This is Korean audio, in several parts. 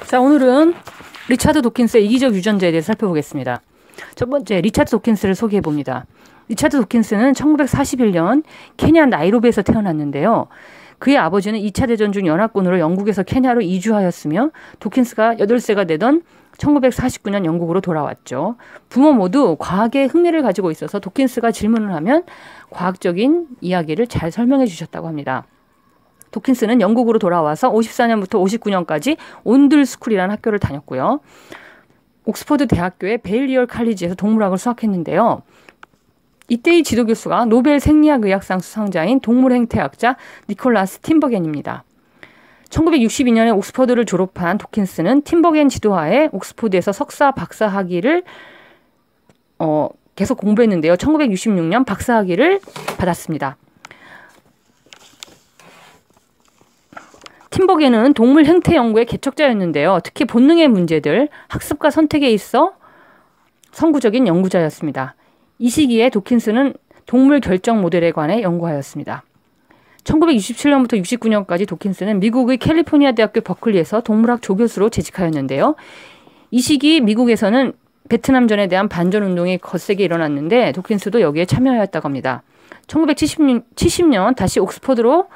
자, 오늘은 리차드 도킨스의 이기적 유전자에 대해서 살펴보겠습니다. 첫 번째, 리차드 도킨스를 소개해봅니다. 리차드 도킨스는 1941년 케냐 나이로비에서 태어났는데요. 그의 아버지는 2차 대전 중 연합군으로 영국에서 케냐로 이주하였으며 도킨스가 8세가 되던 1949년 영국으로 돌아왔죠. 부모 모두 과학에 흥미를 가지고 있어서 도킨스가 질문을 하면 과학적인 이야기를 잘 설명해 주셨다고 합니다. 도킨스는 영국으로 돌아와서 54년부터 59년까지 온들스쿨이라는 학교를 다녔고요. 옥스퍼드 대학교의 베일리얼 칼리지에서 동물학을 수학했는데요. 이때의 지도교수가 노벨 생리학의학상 수상자인 동물행태학자 니콜라스 팀버겐입니다. 1962년에 옥스퍼드를 졸업한 도킨스는 팀버겐 지도하에 옥스퍼드에서 석사, 박사 학위를 계속 공부했는데요. 1966년 박사 학위를 받았습니다. 팀버겐은 동물 행태 연구의 개척자였는데요. 특히 본능의 문제들, 학습과 선택에 있어 선구적인 연구자였습니다. 이 시기에 도킨스는 동물 결정 모델에 관해 연구하였습니다. 1967년부터 69년까지 도킨스는 미국의 캘리포니아 대학교 버클리에서 동물학 조교수로 재직하였는데요. 이 시기 미국에서는 베트남전에 대한 반전운동이 거세게 일어났는데 도킨스도 여기에 참여하였다고 합니다. 1970년 다시 옥스퍼드로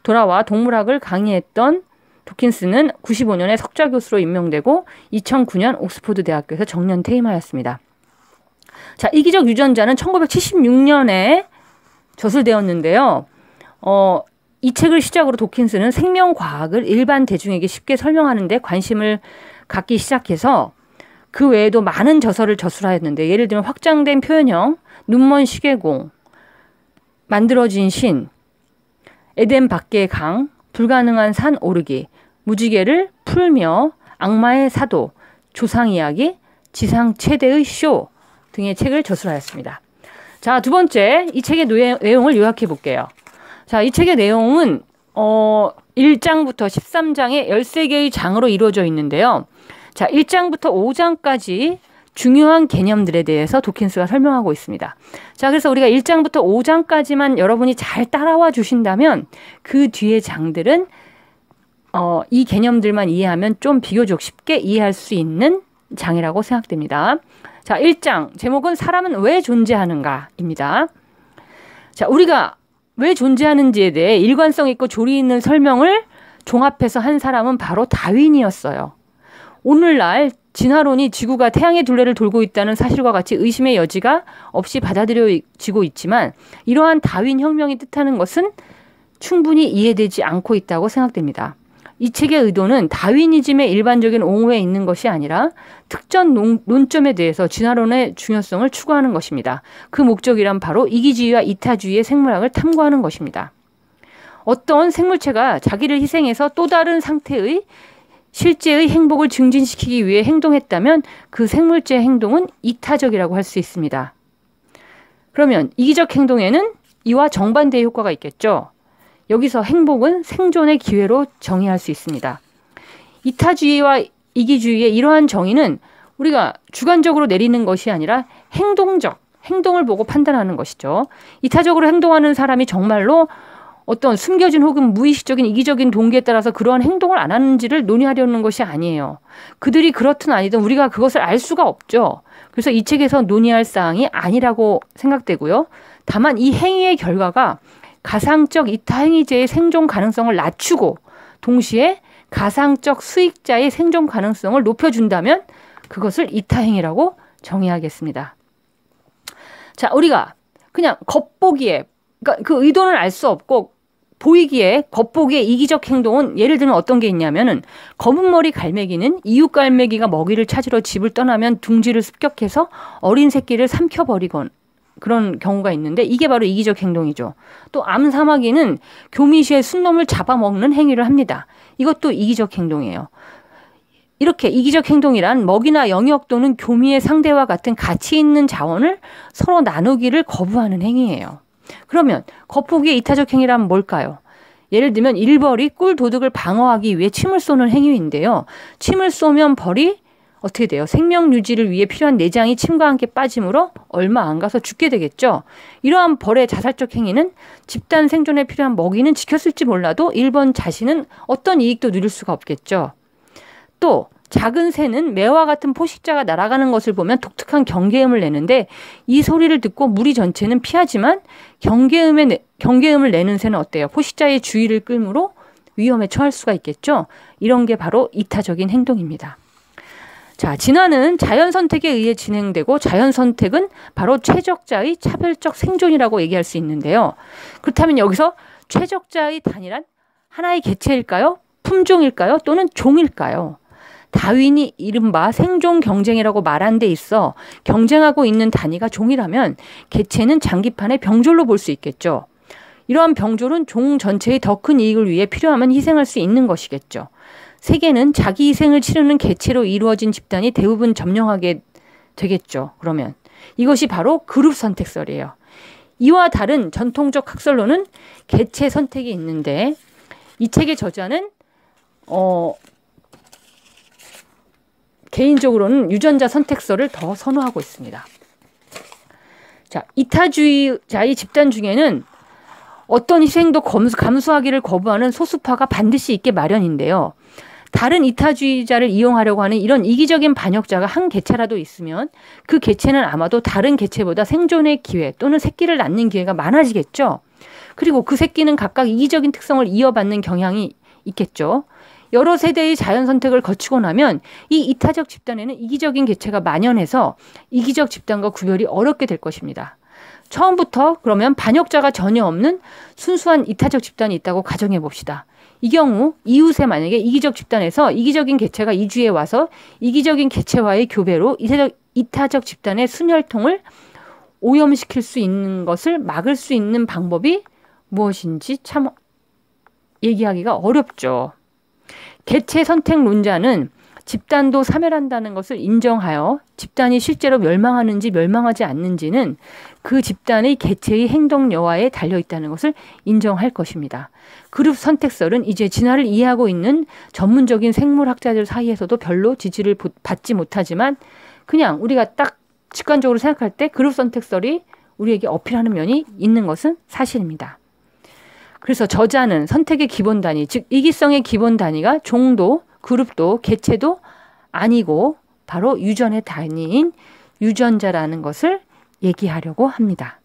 돌아와 동물학을 강의했던 도킨스는 95년에 석좌 교수로 임명되고 2009년 옥스퍼드 대학교에서 정년 퇴임하였습니다. 자, 이기적 유전자는 1976년에 저술되었는데요. 이 책을 시작으로 도킨스는 생명과학을 일반 대중에게 쉽게 설명하는 데 관심을 갖기 시작해서 그 외에도 많은 저서를 저술하였는데 예를 들면 확장된 표현형, 눈먼 시계공, 만들어진 신, 에덴 밖의 강, 불가능한 산 오르기, 무지개를 풀며, 악마의 사도, 조상 이야기, 지상 최대의 쇼 등의 책을 저술하였습니다. 자, 두 번째, 이 책의 내용을 요약해 볼게요. 자, 이 책의 내용은 1장부터 13장의 13개의 장으로 이루어져 있는데요. 자, 1장부터 5장까지 중요한 개념들에 대해서 도킨스가 설명하고 있습니다. 자, 그래서 우리가 1장부터 5장까지만 여러분이 잘 따라와 주신다면 그 뒤의 장들은 이 개념들만 이해하면 좀 비교적 쉽게 이해할 수 있는 장이라고 생각됩니다. 자, 1장 제목은 사람은 왜 존재하는가입니다. 자, 우리가 왜 존재하는지에 대해 일관성 있고 조리 있는 설명을 종합해서 한 사람은 바로 다윈이었어요. 오늘날 진화론이 지구가 태양의 둘레를 돌고 있다는 사실과 같이 의심의 여지가 없이 받아들여지고 있지만 이러한 다윈 혁명이 뜻하는 것은 충분히 이해되지 않고 있다고 생각됩니다. 이 책의 의도는 다윈이즘의 일반적인 옹호에 있는 것이 아니라 특정 논점에 대해서 진화론의 중요성을 추구하는 것입니다. 그 목적이란 바로 이기주의와 이타주의의 생물학을 탐구하는 것입니다. 어떤 생물체가 자기를 희생해서 또 다른 상태의 실제의 행복을 증진시키기 위해 행동했다면 그 생물체의 행동은 이타적이라고 할 수 있습니다. 그러면 이기적 행동에는 이와 정반대의 효과가 있겠죠. 여기서 행복은 생존의 기회로 정의할 수 있습니다. 이타주의와 이기주의의 이러한 정의는 우리가 주관적으로 내리는 것이 아니라 행동을 보고 판단하는 것이죠. 이타적으로 행동하는 사람이 정말로 어떤 숨겨진 혹은 무의식적인 이기적인 동기에 따라서 그러한 행동을 안 하는지를 논의하려는 것이 아니에요. 그들이 그렇든 아니든 우리가 그것을 알 수가 없죠. 그래서 이 책에서 논의할 사항이 아니라고 생각되고요. 다만 이 행위의 결과가 가상적 이타행위자의 생존 가능성을 낮추고 동시에 가상적 수익자의 생존 가능성을 높여준다면 그것을 이타행위라고 정의하겠습니다. 자, 우리가 그냥 겉보기에 그러니까 그 의도는 알 수 없고 보이기에 겉보기에 이기적 행동은 예를 들면 어떤 게 있냐면은 검은 머리 갈매기는 이웃 갈매기가 먹이를 찾으러 집을 떠나면 둥지를 습격해서 어린 새끼를 삼켜버리건 그런 경우가 있는데 이게 바로 이기적 행동이죠. 또 암사마귀는 교미시의 순놈을 잡아먹는 행위를 합니다. 이것도 이기적 행동이에요. 이렇게 이기적 행동이란 먹이나 영역 또는 교미의 상대와 같은 가치 있는 자원을 서로 나누기를 거부하는 행위예요. 그러면 겉보기의 이타적 행위란 뭘까요? 예를 들면 일벌이 꿀 도둑을 방어하기 위해 침을 쏘는 행위인데요. 침을 쏘면 벌이 어떻게 돼요? 생명 유지를 위해 필요한 내장이 침과 함께 빠지므로 얼마 안 가서 죽게 되겠죠. 이러한 벌의 자살적 행위는 집단 생존에 필요한 먹이는 지켰을지 몰라도 일본 자신은 어떤 이익도 누릴 수가 없겠죠. 또 작은 새는 매와 같은 포식자가 날아가는 것을 보면 독특한 경계음을 내는데 이 소리를 듣고 무리 전체는 피하지만 경계음을 내는 새는 어때요? 포식자의 주의를 끌므로 위험에 처할 수가 있겠죠. 이런 게 바로 이타적인 행동입니다. 자, 진화는 자연 선택에 의해 진행되고 자연 선택은 바로 최적자의 차별적 생존이라고 얘기할 수 있는데요. 그렇다면 여기서 최적자의 단위란 하나의 개체일까요? 품종일까요? 또는 종일까요? 다윈이 이른바 생존 경쟁이라고 말한 데 있어 경쟁하고 있는 단위가 종이라면 개체는 장기판의 병졸로 볼 수 있겠죠. 이러한 병졸은 종 전체의 더 큰 이익을 위해 필요하면 희생할 수 있는 것이겠죠. 세계는 자기 희생을 치르는 개체로 이루어진 집단이 대부분 점령하게 되겠죠. 그러면 이것이 바로 그룹 선택설이에요. 이와 다른 전통적 학설로는 개체 선택이 있는데 이 책의 저자는 개인적으로는 유전자 선택설을 더 선호하고 있습니다. 자, 이타주의자의 집단 중에는 어떤 희생도 감수하기를 거부하는 소수파가 반드시 있게 마련인데요. 다른 이타주의자를 이용하려고 하는 이런 이기적인 반역자가 한 개체라도 있으면 그 개체는 아마도 다른 개체보다 생존의 기회 또는 새끼를 낳는 기회가 많아지겠죠. 그리고 그 새끼는 각각 이기적인 특성을 이어받는 경향이 있겠죠. 여러 세대의 자연 선택을 거치고 나면 이 이타적 집단에는 이기적인 개체가 만연해서 이기적 집단과 구별이 어렵게 될 것입니다. 처음부터 그러면 반역자가 전혀 없는 순수한 이타적 집단이 있다고 가정해 봅시다. 이 경우 이웃에 만약에 이기적 집단에서 이기적인 개체가 이주해 와서 이기적인 개체와의 교배로 이타적 집단의 순혈통을 오염시킬 수 있는 것을 막을 수 있는 방법이 무엇인지 참 얘기하기가 어렵죠. 개체 선택론자는 집단도 사멸한다는 것을 인정하여 집단이 실제로 멸망하는지 멸망하지 않는지는 그 집단의 개체의 행동 여하에 달려있다는 것을 인정할 것입니다. 그룹 선택설은 이제 진화를 이해하고 있는 전문적인 생물학자들 사이에서도 별로 지지를 받지 못하지만 그냥 우리가 딱 직관적으로 생각할 때 그룹 선택설이 우리에게 어필하는 면이 있는 것은 사실입니다. 그래서 저자는 선택의 기본 단위, 즉 이기성의 기본 단위가 종도, 그룹도, 개체도 아니고 바로 유전의 단위인 유전자라는 것을 얘기하려고 합니다.